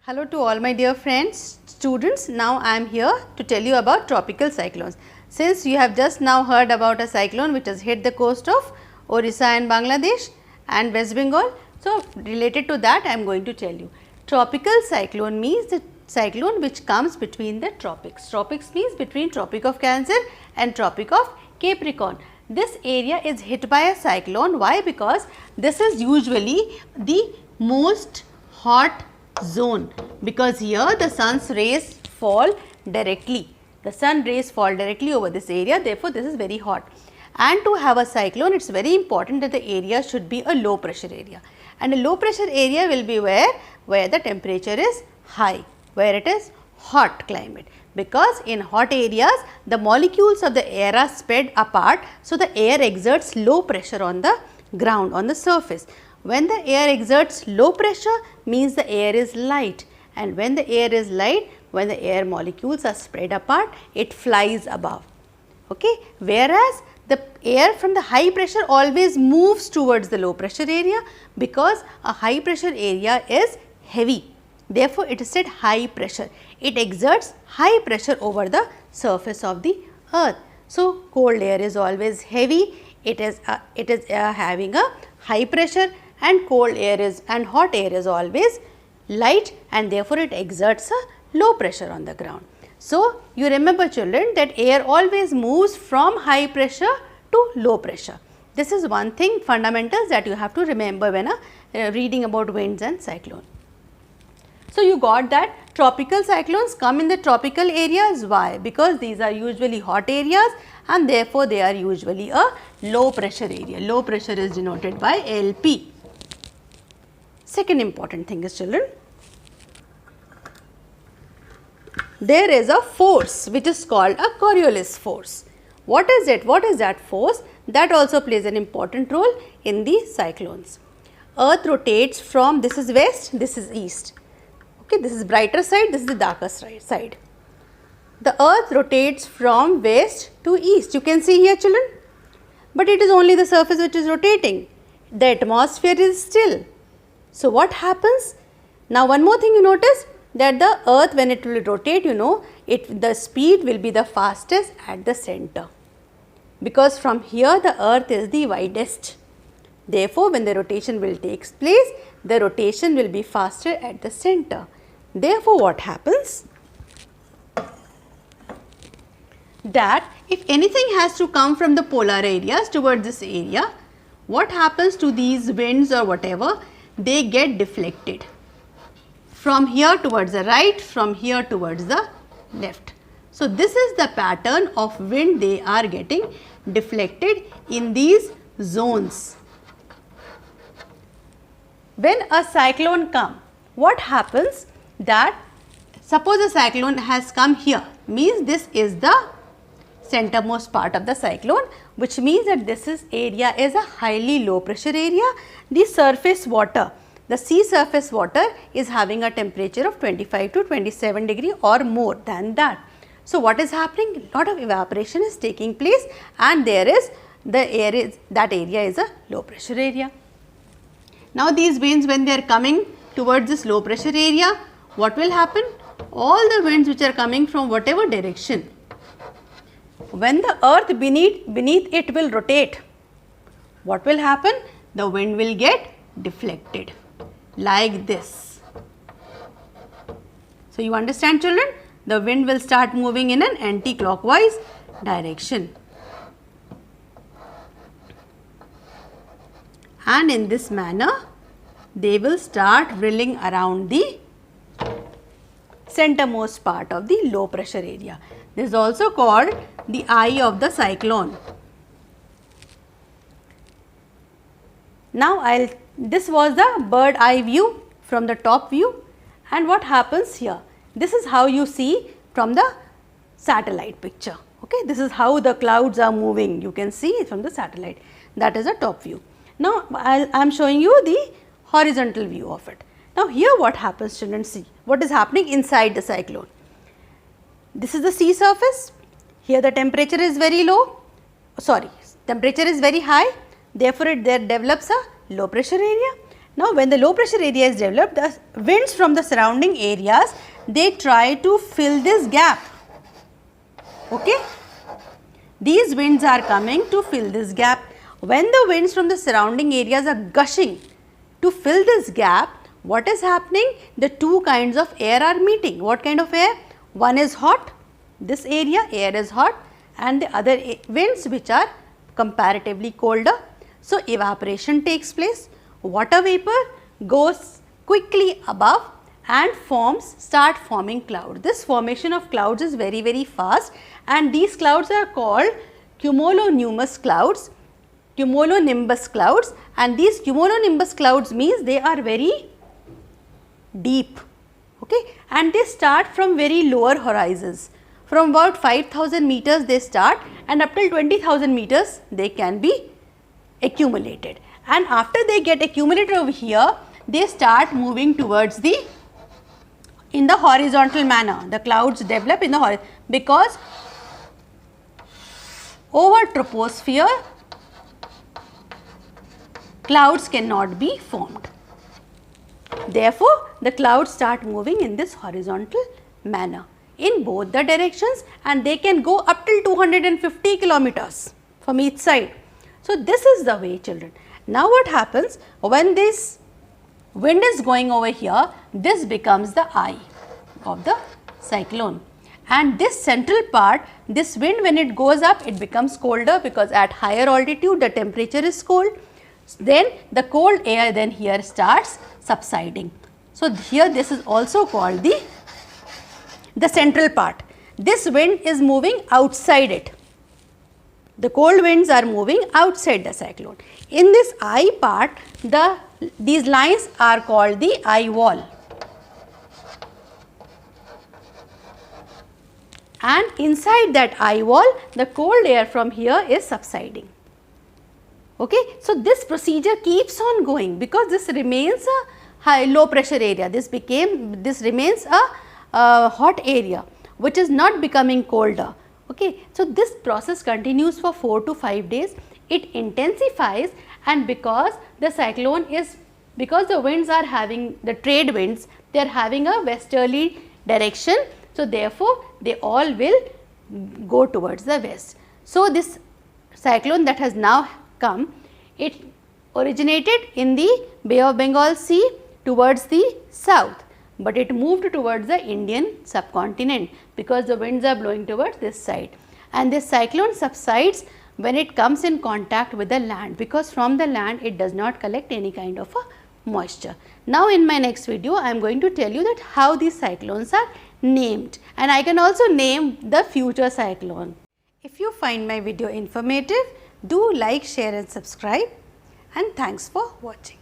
Hello to all my dear friends, students. Now I am here to tell you about tropical cyclones. Since you have just now heard about a cyclone which has hit the coast of Orissa and Bangladesh and West Bengal. So, related to that I am going to tell you. Tropical cyclone means the cyclone which comes between the tropics. Tropics means between Tropic of Cancer and Tropic of Capricorn. This area is hit by a cyclone. Why? Because this is usually the most hot zone, because here the sun's rays fall directly. The sun rays fall directly over this area, therefore, this is very hot. And to have a cyclone, it is very important that the area should be a low pressure area. And a low pressure area will be where the temperature is high, where it is hot climate. Because in hot areas, the molecules of the air are spread apart. So, the air exerts low pressure on the ground, on the surface. When the air exerts low pressure, means the air is light, and when the air is light, when the air molecules are spread apart, it flies above. Okay? Whereas, the air from the high pressure always moves towards the low pressure area, because a high pressure area is heavy. Therefore, it is said high pressure. It exerts high pressure over the surface of the earth. So, cold air is always heavy, it is having a high pressure, and cold air is and hot air is always light, and therefore, it exerts a low pressure on the ground. So, you remember children that air always moves from high pressure to low pressure. This is one thing fundamentals that you have to remember when reading about winds and cyclone. So, you got that tropical cyclones come in the tropical areas. Why? Because these are usually hot areas, and therefore, they are usually a low pressure area. Low pressure is denoted by LP. Second important thing is children, there is a force which is called a Coriolis force. What is it? What is that force? That also plays an important role in the cyclones. Earth rotates from, this is west, this is east. Okay, this is brighter side, this is the darker side. The earth rotates from west to east. You can see here children, but it is only the surface which is rotating. The atmosphere is still. So, what happens? Now, one more thing you notice, that the earth when it will rotate, the speed will be the fastest at the center, because from here the earth is the widest. Therefore, when the rotation will take place, the rotation will be faster at the center. Therefore, what happens? That if anything has to come from the polar areas towards this area, what happens to these winds or whatever? They get deflected from here towards the right, from here towards the left. So, this is the pattern of wind, they are getting deflected in these zones. When a cyclone comes, what happens? That suppose a cyclone has come here, means this is the centermost part of the cyclone, which means that this area is a highly low pressure area. The surface water, the sea surface water is having a temperature of 25 to 27 degree or more than that. So, what is happening? Lot of evaporation is taking place, and that area is a low pressure area. Now, these winds, when they are coming towards this low pressure area, what will happen? All the winds which are coming from whatever direction, when the earth beneath it will rotate, what will happen? The wind will get deflected like this. So, you understand children? The wind will start moving in an anti-clockwise direction, and in this manner they will start whirling around the centermost part of the low pressure area. This is also called the eye of the cyclone. Now, this was the bird eye view from the top view, and what happens here? This is how you see from the satellite picture. Okay, this is how the clouds are moving. You can see from the satellite. That is a top view. Now, I am showing you the horizontal view of it. Now, here what happens, children? See what is happening inside the cyclone. This is the sea surface. Here the temperature is very low. Temperature is very high. Therefore, there develops a low pressure area, Now, when the low pressure area is developed, the winds from the surrounding areas, they try to fill this gap. Okay? These winds are coming to fill this gap. When the winds from the surrounding areas are gushing to fill this gap, what is happening? The two kinds of air are meeting. What kind of air? One is hot, this area air is hot, and the other winds which are comparatively colder. So, evaporation takes place, water vapor goes quickly above and start forming clouds. This formation of clouds is very fast, and these clouds are called cumulonimbus clouds, and these cumulonimbus clouds means they are very deep, okay, and they start from very lower horizons. From about 5,000 meters they start, and up till 20,000 meters they can be accumulated, and after they get accumulated over here, they start moving towards in the horizontal manner. The clouds develop in the horizon because over troposphere clouds cannot be formed. Therefore, the clouds start moving in this horizontal manner in both the directions, and they can go up till 250 kilometers from each side. So, this is the way, children. Now, what happens when this wind is going over here, this becomes the eye of the cyclone, and this central part, this wind when it goes up, it becomes colder because at higher altitude the temperature is cold. Then the cold air then here starts subsiding. So, here this is also called the central part. This wind is moving outside it. The cold winds are moving outside the cyclone. In this eye part, these lines are called the eye wall, and inside that eye wall, the cold air from here is subsiding. Okay. So, this procedure keeps on going because this remains a low pressure area. This remains a hot area which is not becoming colder. Okay. So, this process continues for 4 to 5 days. It intensifies, and because the winds are having the trade winds, they are having a westerly direction. So, therefore, they all will go towards the west. So, this cyclone that has now come, it originated in the Bay of Bengal Sea towards the south, but it moved towards the Indian subcontinent because the winds are blowing towards this side, and this cyclone subsides when it comes in contact with the land, because from the land it does not collect any kind of a moisture. Now, in my next video I am going to tell you that how these cyclones are named, and I can also name the future cyclone. If you find my video informative, do like, share and subscribe, and thanks for watching.